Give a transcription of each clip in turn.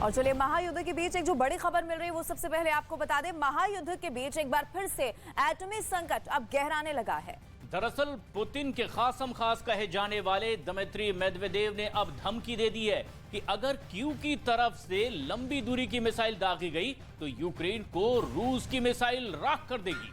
और चलिए महायुद्ध के बीच एक जो बड़ी खबर मिल रही है वो सबसे पहले आपको बता दें। महायुद्ध के बीच एक बार फिर से एटमी संकट अब गहराने लगा है। दरअसल पुतिन के खासम खास कहे जाने वाले दिमित्री मेदवेदेव ने अब धमकी दे दी है कि अगर कीव की तरफ से लंबी दूरी की मिसाइल दागी गई तो यूक्रेन को रूस की मिसाइल राख कर देगी।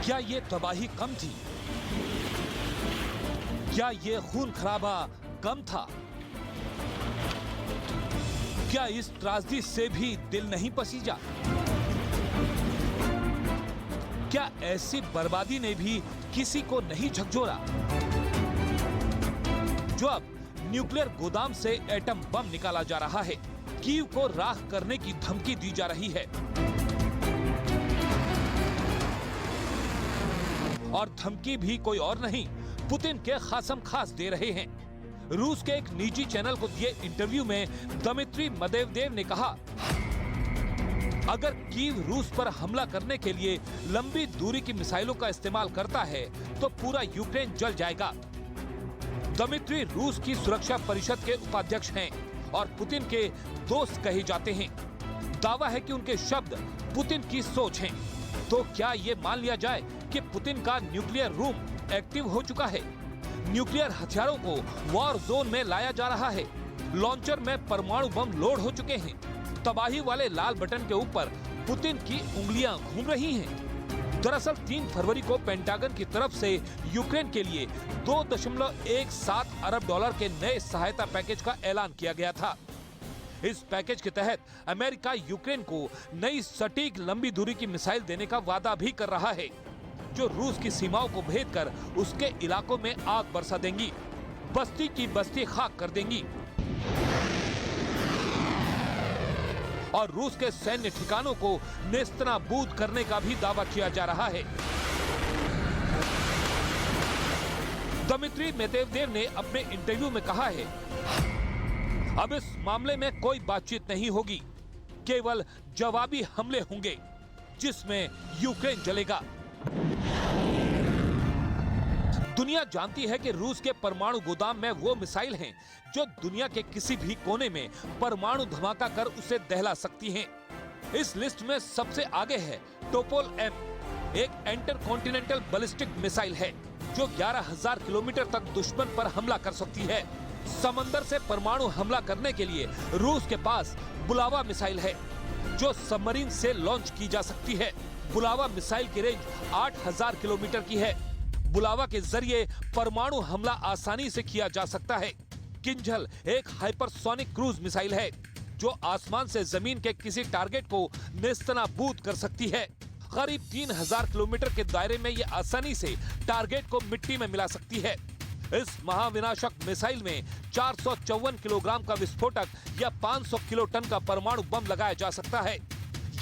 क्या ये तबाही कम थी? क्या ये खून खराबा कम था? क्या इस त्रासदी से भी दिल नहीं पसीजा? क्या ऐसी बर्बादी ने भी किसी को नहीं झकझोरा? जो अब न्यूक्लियर गोदाम से एटम बम निकाला जा रहा है, कीव को राख करने की धमकी दी जा रही है और धमकी भी कोई और नहीं, पुतिन के खासम खास दे रहे हैं। रूस के एक निजी चैनल को दिए इंटरव्यू में दिमित्री मेदवेदेव ने कहा, अगर कीव रूस पर हमला करने के लिए लंबी दूरी की मिसाइलों का इस्तेमाल करता है तो पूरा यूक्रेन जल जाएगा। दिमित्री रूस की सुरक्षा परिषद के उपाध्यक्ष हैं और पुतिन के दोस्त कहे जाते हैं। दावा है कि उनके शब्द पुतिन की सोच हैं। तो क्या ये मान लिया जाए कि पुतिन का न्यूक्लियर रूम एक्टिव हो चुका है? न्यूक्लियर हथियारों को वॉर जोन में लाया जा रहा है। लॉन्चर में परमाणु बम लोड हो चुके हैं। तबाही वाले लाल बटन के ऊपर पुतिन की उंगलियां घूम रही हैं। दरअसल 3 फरवरी को पेंटागन की तरफ से यूक्रेन के लिए 2.17 अरब डॉलर के नए सहायता पैकेज का ऐलान किया गया था। इस पैकेज के तहत अमेरिका यूक्रेन को नई सटीक लंबी दूरी की मिसाइल देने का वादा भी कर रहा है, जो रूस की सीमाओं को भेदकर उसके इलाकों में आग बरसा देंगी, बस्ती की बस्ती खाक कर देंगी और रूस के सैन्य ठिकानों को नेस्तनाबूद करने का भी दावा किया जा रहा है। दिमित्री मेदवेदेव ने अपने इंटरव्यू में कहा है, अब इस मामले में कोई बातचीत नहीं होगी, केवल जवाबी हमले होंगे जिसमें यूक्रेन जलेगा। दुनिया जानती है कि रूस के परमाणु गोदाम में वो मिसाइल हैं जो दुनिया के किसी भी कोने में परमाणु धमाका कर उसे दहला सकती हैं। इस लिस्ट में सबसे आगे है टोपोल M, एक इंटरकॉन्टिनेंटल बैलिस्टिक मिसाइल है जो 11,000 किलोमीटर तक दुश्मन पर हमला कर सकती है। समंदर से परमाणु हमला करने के लिए रूस के पास बुलावा मिसाइल है जो सबमरीन से लॉन्च की जा सकती है। बुलावा मिसाइल की रेंज 8,000 किलोमीटर की है। बुलावा के जरिए परमाणु हमला आसानी से किया जा सकता है। किंझल एक हाइपरसोनिक क्रूज मिसाइल है जो आसमान से जमीन के किसी टारगेट को नेस्तनाबूद कर सकती है। करीब 3,000 किलोमीटर के दायरे में ये आसानी से टारगेट को मिट्टी में मिला सकती है। इस महाविनाशक मिसाइल में 454 किलोग्राम का विस्फोटक या 500 किलो टन का परमाणु बम लगाया जा सकता है।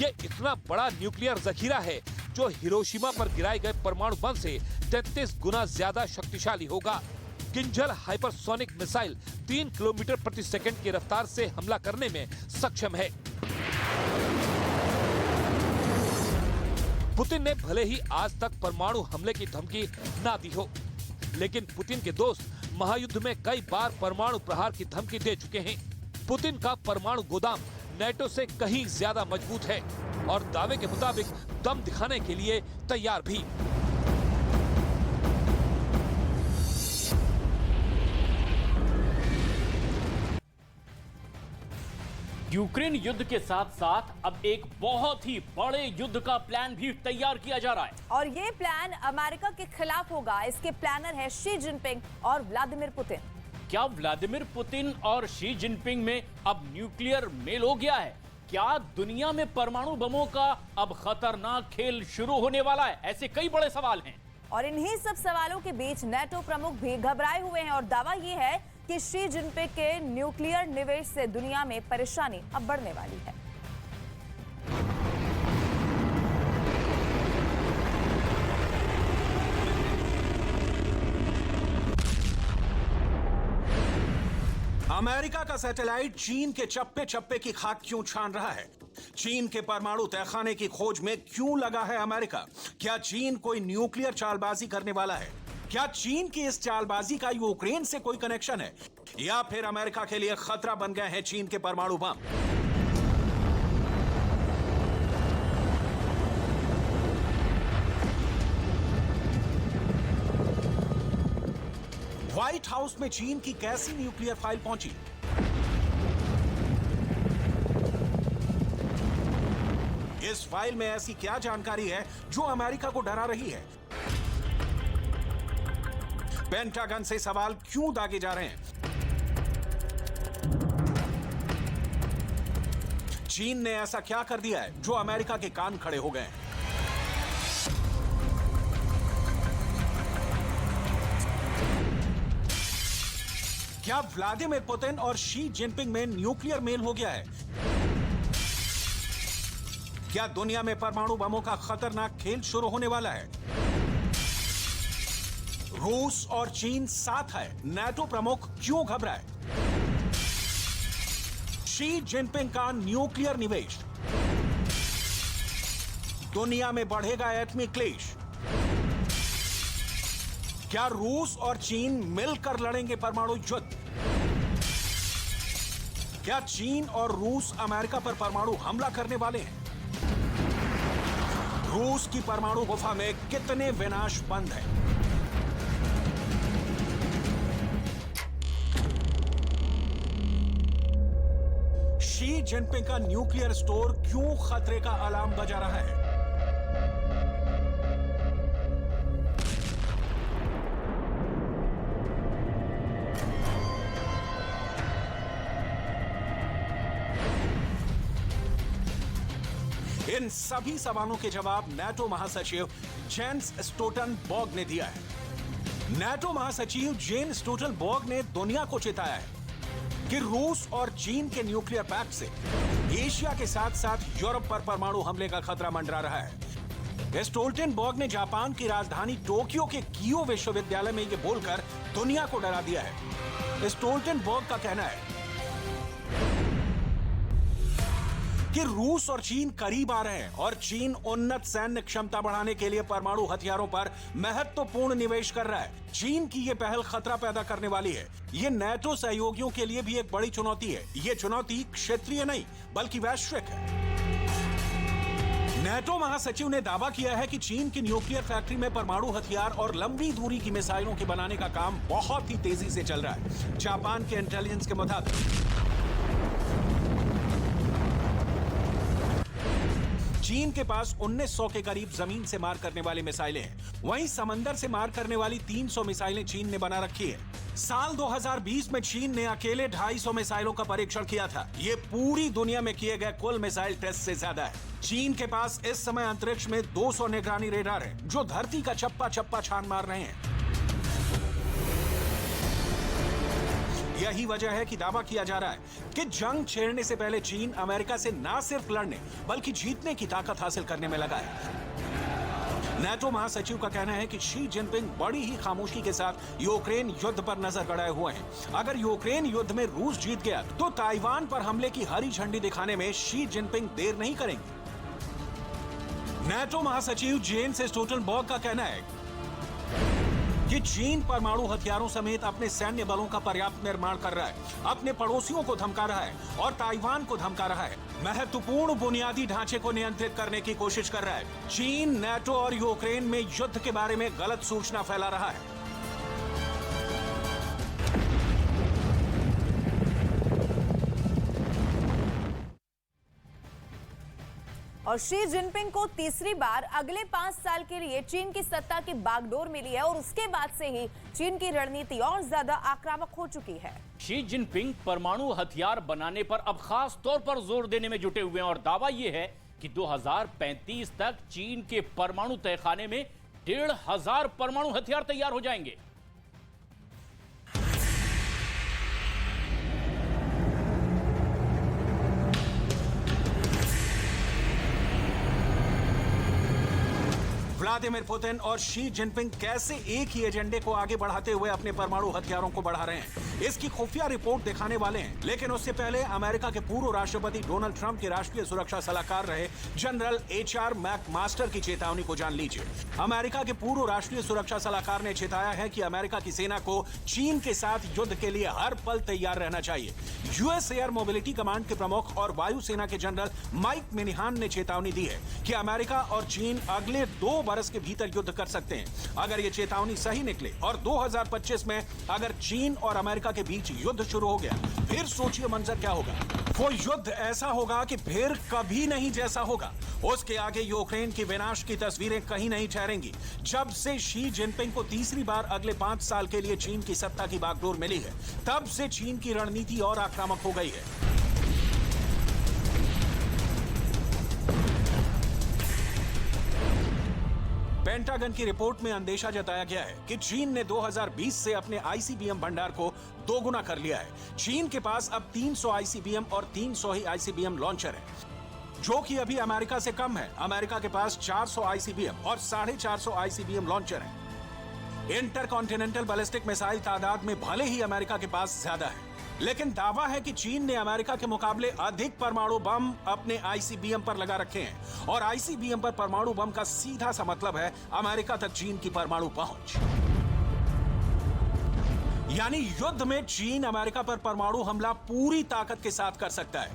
ये इतना बड़ा न्यूक्लियर जखीरा है जो हिरोशिमा पर गिराए गए परमाणु बम से 33 गुना ज्यादा शक्तिशाली होगा। किंझल हाइपरसोनिक मिसाइल 3 किलोमीटर प्रति सेकंड की रफ्तार से हमला करने में सक्षम है। पुतिन ने भले ही आज तक परमाणु हमले की धमकी ना दी हो, लेकिन पुतिन के दोस्त महायुद्ध में कई बार परमाणु प्रहार की धमकी दे चुके हैं। पुतिन का परमाणु गोदाम नेटो से कहीं ज्यादा मजबूत है और दावे के मुताबिक दम दिखाने के लिए तैयार भी। यूक्रेन युद्ध के साथ साथ अब एक बहुत ही बड़े युद्ध का प्लान भी तैयार किया जा रहा है और ये प्लान अमेरिका के खिलाफ होगा। इसके प्लानर है शी जिनपिंग और व्लादिमीर पुतिन। क्या व्लादिमीर पुतिन और शी जिनपिंग में अब न्यूक्लियर मेल हो गया है? क्या दुनिया में परमाणु बमों का अब खतरनाक खेल शुरू होने वाला है? ऐसे कई बड़े सवाल हैं और इन्हीं सब सवालों के बीच नेटो प्रमुख भी घबराए हुए हैं और दावा ये है कि शी जिनपिंग के न्यूक्लियर निवेश से दुनिया में परेशानी अब बढ़ने वाली है। अमेरिका का सैटेलाइट चीन के चप्पे चप्पे की खाक क्यों छान रहा है? चीन के परमाणु तहखाने की खोज में क्यों लगा है अमेरिका? क्या चीन कोई न्यूक्लियर चालबाजी करने वाला है? क्या चीन की इस चालबाजी का यूक्रेन से कोई कनेक्शन है, या फिर अमेरिका के लिए खतरा बन गए हैं चीन के परमाणु बम? व्हाइट हाउस में चीन की कैसी न्यूक्लियर फाइल पहुंची? इस फाइल में ऐसी क्या जानकारी है जो अमेरिका को डरा रही है? पेंटागन से सवाल क्यों दागे जा रहे हैं? चीन ने ऐसा क्या कर दिया है जो अमेरिका के कान खड़े हो गए हैं? क्या व्लादिमीर पुतिन और शी जिनपिंग में न्यूक्लियर मेल हो गया है? क्या दुनिया में परमाणु बमों का खतरनाक खेल शुरू होने वाला है? रूस और चीन साथ है, नाटो प्रमुख क्यों घबराए? शी जिनपिंग का न्यूक्लियर निवेश, दुनिया में बढ़ेगा एटमी क्लेश। क्या रूस और चीन मिलकर लड़ेंगे परमाणु युद्ध? क्या चीन और रूस अमेरिका पर परमाणु हमला करने वाले हैं? रूस की परमाणु गुफा में कितने विनाश बंद हैं? शी जिनपिंग का न्यूक्लियर स्टोर क्यों खतरे का अलार्म बजा रहा है? इन सभी सवालों के जवाब नाटो महासचिव जेन्स स्टोल्टनबर्ग ने दिया है। नाटो महासचिव जेन्स स्टोल्टनबर्ग ने दुनिया को चेताया है कि रूस और चीन के न्यूक्लियर पैक्ट से एशिया के साथ साथ यूरोप पर परमाणु हमले का खतरा मंडरा रहा है। स्टोल्टनबर्ग ने जापान की राजधानी टोक्यो के कीयो विश्वविद्यालय में यह बोलकर दुनिया को डरा दिया है। स्टोल्टनबर्ग का कहना है कि रूस और चीन करीब आ रहे हैं और चीन उन्नत सैन्य क्षमता बढ़ाने के लिए परमाणु हथियारों पर महत्वपूर्ण निवेश कर रहा है। चीन की यह पहल खतरा पैदा करने वाली है। यह नाटो सहयोगियों के लिए भी एक बड़ी चुनौती है। यह चुनौती क्षेत्रीय नहीं बल्कि वैश्विक है। नाटो महासचिव ने दावा किया है कि चीन की न्यूक्लियर फैक्ट्री में परमाणु हथियार और लंबी दूरी की मिसाइलों के बनाने का काम बहुत ही तेजी से चल रहा है। जापान के इंटेलिजेंस के मुताबिक चीन के पास 1900 के करीब जमीन से मार करने वाली मिसाइलें हैं। वहीं समंदर से मार करने वाली 300 मिसाइलें चीन ने बना रखी है। साल 2020 में चीन ने अकेले 250 मिसाइलों का परीक्षण किया था। ये पूरी दुनिया में किए गए कुल मिसाइल टेस्ट से ज्यादा है। चीन के पास इस समय अंतरिक्ष में 200 निगरानी रेडार हैं, जो धरती का चप्पा चप्पा छान मार रहे हैं। यही वजह है कि दावा किया जा रहा है कि जंग छेड़ने से पहले चीन अमेरिका से ना सिर्फ लड़ने बल्कि जीतने की ताकत हासिल करने में लगा है। नाटो महासचिव का कहना है कि शी जिनपिंग बड़ी ही खामोशी के साथ यूक्रेन युद्ध पर नजर गड़ाए हुए हैं। अगर यूक्रेन युद्ध में रूस जीत गया तो ताइवान पर हमले की हरी झंडी दिखाने में शी जिनपिंग देर नहीं करेंगे। नाटो महासचिव जेन्स स्टोल्टनबर्ग का कहना है कि चीन परमाणु हथियारों समेत अपने सैन्य बलों का पर्याप्त निर्माण कर रहा है, अपने पड़ोसियों को धमका रहा है और ताइवान को धमका रहा है। महत्वपूर्ण बुनियादी ढांचे को नियंत्रित करने की कोशिश कर रहा है। चीन नाटो और यूक्रेन में युद्ध के बारे में गलत सूचना फैला रहा है। और शी जिनपिंग को तीसरी बार अगले 5 साल के लिए चीन की सत्ता की बागडोर मिली है और उसके बाद से ही चीन की रणनीति और ज्यादा आक्रामक हो चुकी है। शी जिनपिंग परमाणु हथियार बनाने पर अब खास तौर पर जोर देने में जुटे हुए हैं और दावा यह है कि 2035 तक चीन के परमाणु तहखाने में 1500 परमाणु हथियार तैयार हो जाएंगे। व्लादिमीर पुतिन और शी जिनपिंग कैसे एक ही एजेंडे को आगे बढ़ाते हुए अपने परमाणु हथियारों को बढ़ा रहे हैं, इसकी खुफिया रिपोर्ट दिखाने वाले हैं। लेकिन उससे पहले अमेरिका के पूर्व राष्ट्रपति डोनाल्ड ट्रंप के राष्ट्रीय सुरक्षा सलाहकार रहे जनरल HR मैकमास्टर की चेतावनी को जान लीजिए। अमेरिका के पूर्व राष्ट्रीय सुरक्षा सलाहकार ने चेताया है कि अमेरिका की सेना को चीन के साथ युद्ध के लिए हर पल तैयार रहना चाहिए। US एयर मोबिलिटी कमांड के प्रमुख और वायुसेना के जनरल माइक मिनिहान ने चेतावनी दी है कि अमेरिका और चीन अगले 2 बरस के भीतर युद्ध कर सकते हैं। अगर ये चेतावनी सही निकले और 2025 में अगर चीन और अमेरिका के बीच युद्ध शुरू हो गया, फिर सोचिए मंजर क्या होगा। वो युद्ध ऐसा होगा कि फिर कभी नहीं जैसा होगा। उसके आगे यूक्रेन की विनाश की तस्वीरें कहीं नहीं ठहरेंगी। जब से शी जिनपिंग को तीसरी बार अगले 5 साल के लिए चीन की सत्ता की बागडोर मिली है, तब से चीन की रणनीति और आक्रामक हो गई है। पेंटागन की रिपोर्ट में अंदेशा जताया गया है कि चीन ने 2020 से अपने ICBM भंडार को दोगुना कर लिया है। चीन के पास अब 300 ICBM और 300 ही ICBM लॉन्चर है, जो कि अभी अमेरिका से कम है। अमेरिका के पास 400 ICBM और 450 ICBM लॉन्चर है। इंटरकॉन्टिनेंटल बैलिस्टिक मिसाइल तादाद में भले ही अमेरिका के पास ज्यादा है, लेकिन दावा है कि चीन ने अमेरिका के मुकाबले अधिक परमाणु बम अपने ICBM पर लगा रखे हैं और ICBM पर परमाणु बम का सीधा सा मतलब है अमेरिका तक चीन की परमाणु पहुंच। यानी युद्ध में चीन अमेरिका पर परमाणु हमला पूरी ताकत के साथ कर सकता है।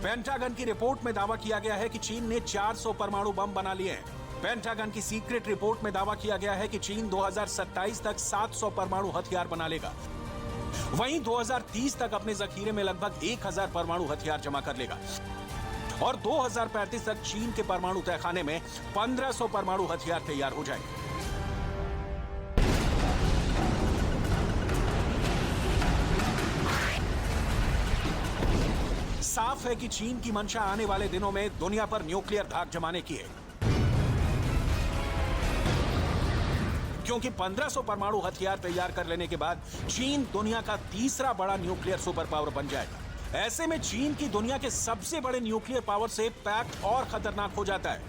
पेंटागन की रिपोर्ट में दावा किया गया है कि चीन ने 400 परमाणु बम बना लिए हैं। पेंटागन की सीक्रेट रिपोर्ट में दावा किया गया है कि चीन 2027 तक 700 परमाणु हथियार बना लेगा। वहीं 2030 तक अपने जखीरे में लगभग 1000 परमाणु हथियार जमा कर लेगा और 2035 तक चीन के परमाणु तहखाने में 1500 परमाणु हथियार तैयार हो जाएंगे। साफ है कि चीन की मंशा आने वाले दिनों में दुनिया पर न्यूक्लियर धाक जमाने की है, क्योंकि 1500 परमाणु हथियार तैयार कर लेने के बाद चीन दुनिया का तीसरा बड़ा न्यूक्लियर सुपर पावर बन जाएगा। ऐसे में चीन की दुनिया के सबसे बड़े न्यूक्लियर पावर से पैक्ट और खतरनाक हो जाता है।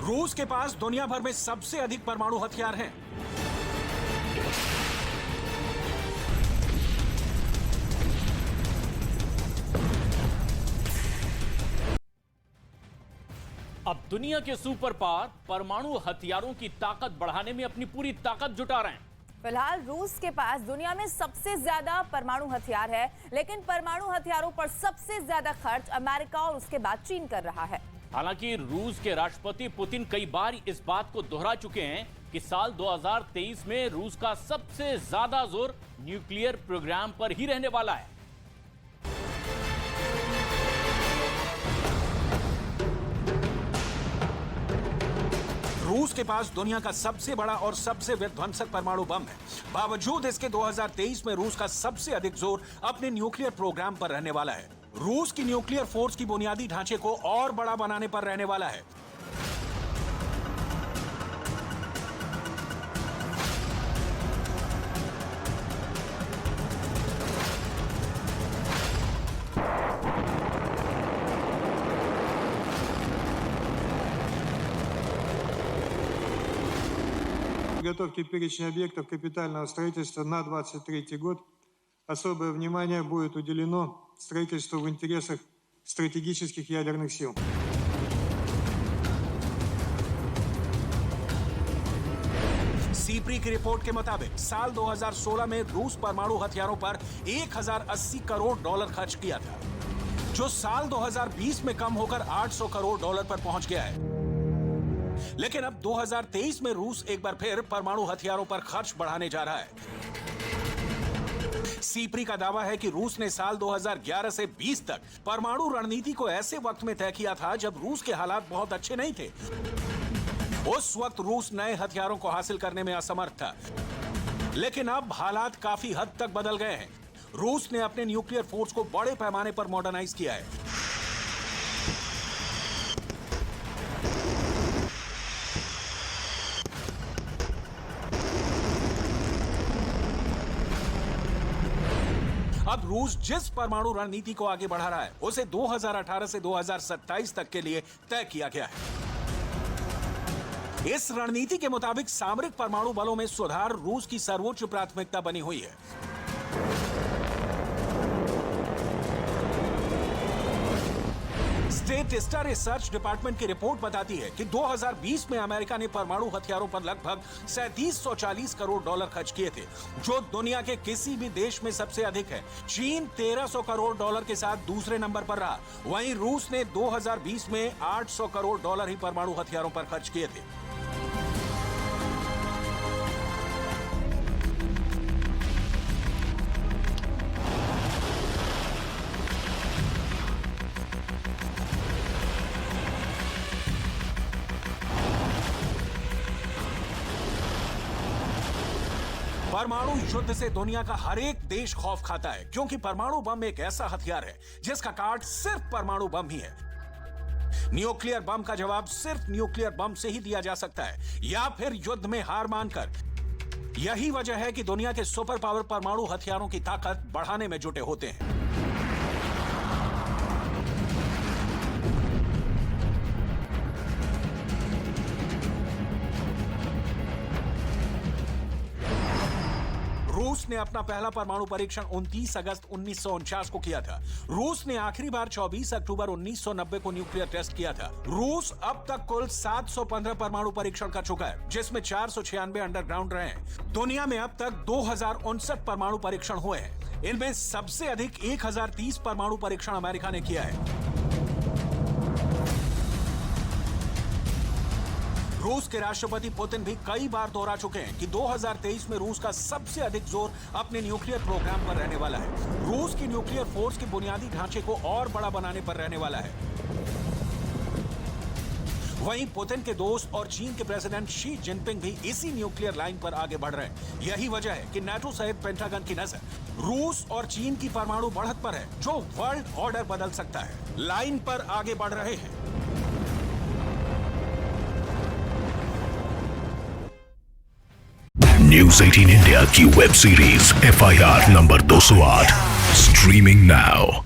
रूस के पास दुनिया भर में सबसे अधिक परमाणु हथियार हैं। अब दुनिया के सुपर पावर परमाणु हथियारों की ताकत बढ़ाने में अपनी पूरी ताकत जुटा रहे हैं। फिलहाल रूस के पास दुनिया में सबसे ज्यादा परमाणु हथियार है, लेकिन परमाणु हथियारों पर सबसे ज्यादा खर्च अमेरिका और उसके बाद चीन कर रहा है। हालांकि रूस के राष्ट्रपति पुतिन कई बार इस बात को दोहरा चुके हैं कि साल 2023 में रूस का सबसे ज्यादा जोर न्यूक्लियर प्रोग्राम पर ही रहने वाला है। रूस के पास दुनिया का सबसे बड़ा और सबसे विध्वंसक परमाणु बम है। बावजूद इसके 2023 में रूस का सबसे अधिक जोर अपने न्यूक्लियर प्रोग्राम पर रहने वाला है। रूस की न्यूक्लियर फोर्स की बुनियादी ढांचे को और बड़ा बनाने पर रहने वाला है। Подготовки перечня объектов капитального строительства на 2023 год особое внимание будет уделено строительству в интересах стратегических ядерных сил. सीप्री की रिपोर्ट के मुताबिक साल 2016 में रूस परमाणु हथियारों पर 1080 करोड़ डॉलर खर्च किया था, जो साल 2020 में कम होकर 800 करोड़ डॉलर पर पहुंच गया है। लेकिन अब 2023 में रूस एक बार फिर परमाणु हथियारों पर खर्च बढ़ाने जा रहा है। सीप्री का दावा है कि रूस ने साल 2011 से 20 तक परमाणु रणनीति को ऐसे वक्त में तय किया था जब रूस के हालात बहुत अच्छे नहीं थे। उस वक्त रूस नए हथियारों को हासिल करने में असमर्थ था, लेकिन अब हालात काफी हद तक बदल गए हैं। रूस ने अपने न्यूक्लियर फोर्स को बड़े पैमाने पर मॉडर्नाइज किया है। अब रूस जिस परमाणु रणनीति को आगे बढ़ा रहा है उसे 2018 से 2027 तक के लिए तय किया गया है। इस रणनीति के मुताबिक सामरिक परमाणु बलों में सुधार रूस की सर्वोच्च प्राथमिकता बनी हुई है। स्टेटिस्टा रिसर्च डिपार्टमेंट की रिपोर्ट बताती है कि 2020 में अमेरिका ने परमाणु हथियारों पर लगभग 3740 करोड़ डॉलर खर्च किए थे, जो दुनिया के किसी भी देश में सबसे अधिक है। चीन 1300 करोड़ डॉलर के साथ दूसरे नंबर पर रहा। वहीं रूस ने 2020 में 800 करोड़ डॉलर ही परमाणु हथियारों पर खर्च किए थे। परमाणु युद्ध से दुनिया का हर एक देश खौफ खाता है, क्योंकि परमाणु बम एक ऐसा हथियार है जिसका कार्ड सिर्फ परमाणु बम ही है। न्यूक्लियर बम का जवाब सिर्फ न्यूक्लियर बम से ही दिया जा सकता है, या फिर युद्ध में हार मानकर। यही वजह है कि दुनिया के सुपर पावर परमाणु हथियारों की ताकत बढ़ाने में जुटे होते हैं। रूस ने अपना पहला परमाणु परीक्षण 29 अगस्त 1949 को किया था। रूस ने आखिरी बार 24 अक्टूबर 1990 को न्यूक्लियर टेस्ट किया था। रूस अब तक कुल 715 परमाणु परीक्षण कर चुका है, जिसमें 496 अंडरग्राउंड रहे हैं। दुनिया में अब तक 2059 परमाणु परीक्षण हुए हैं। इनमें सबसे अधिक 1030 परमाणु परीक्षण अमेरिका ने किया है। रूस के राष्ट्रपति पुतिन भी कई बार दोहरा चुके हैं कि 2023 में रूस का सबसे अधिक जोर अपने न्यूक्लियर प्रोग्राम पर रहने वाला है। रूस की न्यूक्लियर फोर्स के बुनियादी ढांचे को और बड़ा बनाने पर रहने वाला है। वहीं पुतिन के दोस्त और चीन के प्रेसिडेंट शी जिनपिंग भी इसी न्यूक्लियर लाइन पर आगे बढ़ रहे हैं। यही वजह है कि नाटो सहित पेंटागन की नजर रूस और चीन की परमाणु बढ़त पर है, जो वर्ल्ड ऑर्डर बदल सकता है। लाइन पर आगे बढ़ रहे हैं। न्यूज़ 18 इंडिया की web series FIR number 208 streaming now.